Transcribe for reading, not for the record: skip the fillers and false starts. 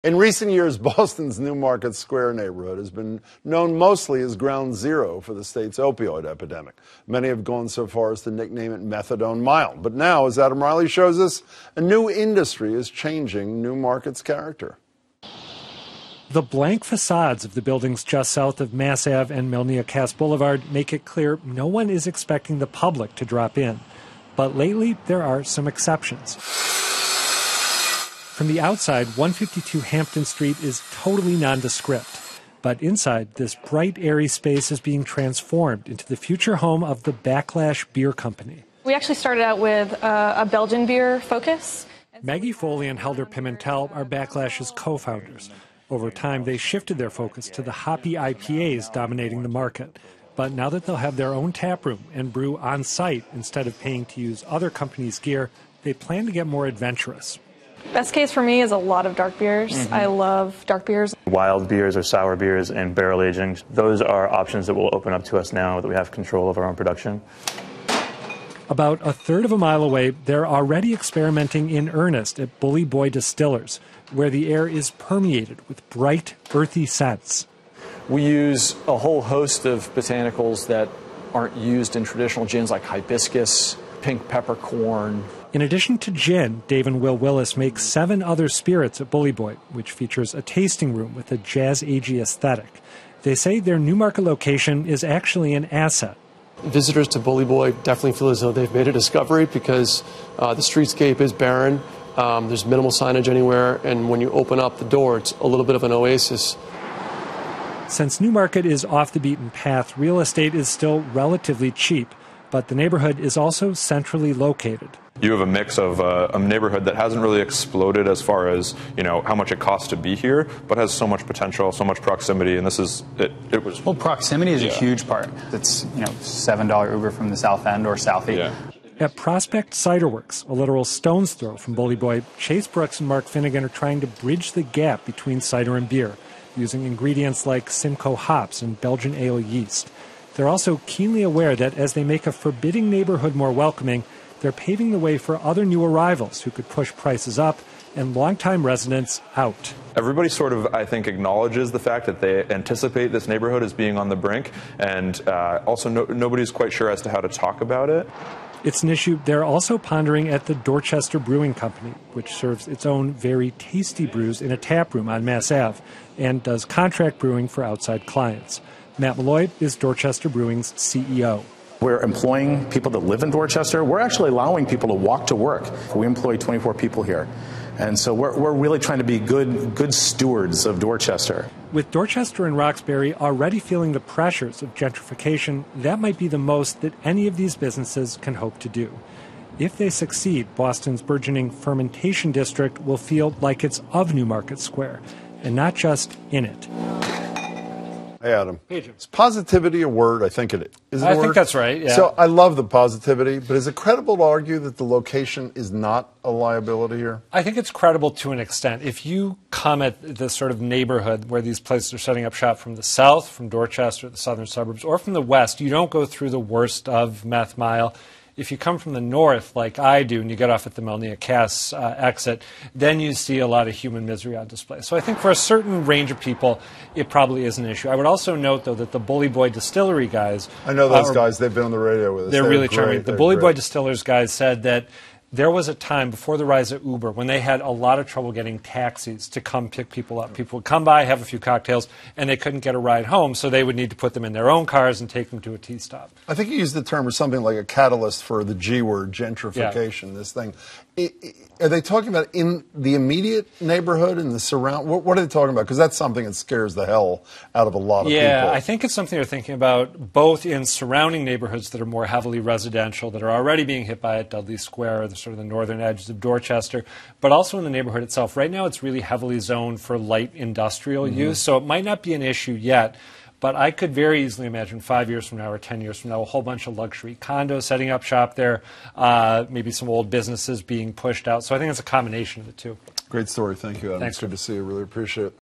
In recent years, Boston's Newmarket Square neighborhood has been known mostly as ground zero for the state's opioid epidemic. Many have gone so far as to nickname it Methadone Mile. But now, as Adam Riley shows us, a new industry is changing Newmarket's character. The blank facades of the buildings just south of Mass Ave and Melnia Cass Boulevard make it clear no one is expecting the public to drop in. But lately, there are some exceptions. From the outside, 152 Hampton Street is totally nondescript. But inside, this bright, airy space is being transformed into the future home of the Backlash Beer Company. We actually started out with a Belgian beer focus. Maggie Foley and Helder Pimentel are Backlash's co-founders. Over time, they shifted their focus to the hoppy IPAs dominating the market. But now that they'll have their own tap room and brew on site instead of paying to use other companies' gear, they plan to get more adventurous. Best case for me is a lot of dark beers. I love dark beers. Wild beers or sour beers and barrel aging, those are options that will open up to us now that we have control of our own production. About a third of a mile away, they're already experimenting in earnest at Bully Boy Distillers, where the air is permeated with bright, earthy scents. We use a whole host of botanicals that aren't used in traditional gins, like hibiscus, pink peppercorn. In addition to gin, Dave and Will Willis make 7 other spirits at Bully Boy, which features a tasting room with a jazz-agey aesthetic. They say their Newmarket location is actually an asset. Visitors to Bully Boy definitely feel as though they've made a discovery because the streetscape is barren. There's minimal signage anywhere, and when you open up the door, it's a little bit of an oasis. Since Newmarket is off the beaten path, real estate is still relatively cheap, but the neighborhood is also centrally located. You have a mix of a neighborhood that hasn't really exploded as far as, you know, how much it costs to be here, but has so much potential, so much proximity, and this is, it was... Well, proximity is a huge part. It's, you know, $7 Uber from the South End or South 8. Yeah. At Prospect Cider Works, a literal stone's throw from Bully Boy, Chase Brooks and Mark Finnegan are trying to bridge the gap between cider and beer, using ingredients like Simcoe hops and Belgian ale yeast. They're also keenly aware that as they make a forbidding neighborhood more welcoming, they're paving the way for other new arrivals who could push prices up and longtime residents out. Everybody sort of, I think, acknowledges the fact that they anticipate this neighborhood as being on the brink, and also nobody's quite sure as to how to talk about it. It's an issue they're also pondering at the Dorchester Brewing Company, which serves its own very tasty brews in a tap room on Mass Ave and does contract brewing for outside clients. Matt Malloy is Dorchester Brewing's CEO. We're employing people that live in Dorchester. We're actually allowing people to walk to work. We employ 24 people here. And so we're really trying to be good stewards of Dorchester. With Dorchester and Roxbury already feeling the pressures of gentrification, that might be the most that any of these businesses can hope to do. If they succeed, Boston's burgeoning fermentation district will feel like it's of Newmarket Square, and not just in it. Hey, Adam. Hey, Jim. Is positivity a word? I think it is. Is it a word? I think that's right, yeah. So I love the positivity, but is it credible to argue that the location is not a liability here? I think it's credible to an extent. If you come at the sort of neighborhood where these places are setting up shop from the south, from Dorchester, the southern suburbs, or from the west, you don't go through the worst of Meth Mile. If you come from the north, like I do, and you get off at the Melnia Cass exit, then you see a lot of human misery on display. So I think for a certain range of people, it probably is an issue. I would also note, though, that the Bully Boy Distillery guys... I know those guys. They've been on the radio with us. They're really charming. The Bully Boy Distillers guys said that there was a time before the rise of Uber when they had a lot of trouble getting taxis to come pick people up. People would come by, have a few cocktails, and they couldn't get a ride home, so they would need to put them in their own cars and take them to a T-stop. I think you used the term or something like a catalyst for the G word, gentrification, this thing. Are they talking about in the immediate neighborhood and the surround? What are they talking about? Because that's something that scares the hell out of a lot of people. Yeah, I think it's something they're thinking about both in surrounding neighborhoods that are more heavily residential, that are already being hit by it, Dudley Square, the sort of the northern edges of Dorchester, but also in the neighborhood itself. Right now it's really heavily zoned for light industrial use, so it might not be an issue yet. But I could very easily imagine 5 years from now or 10 years from now a whole bunch of luxury condos setting up shop there, maybe some old businesses being pushed out. So I think it's a combination of the two. Great story. Thank you, Adam. Thanks. It's good to see you. Really appreciate it.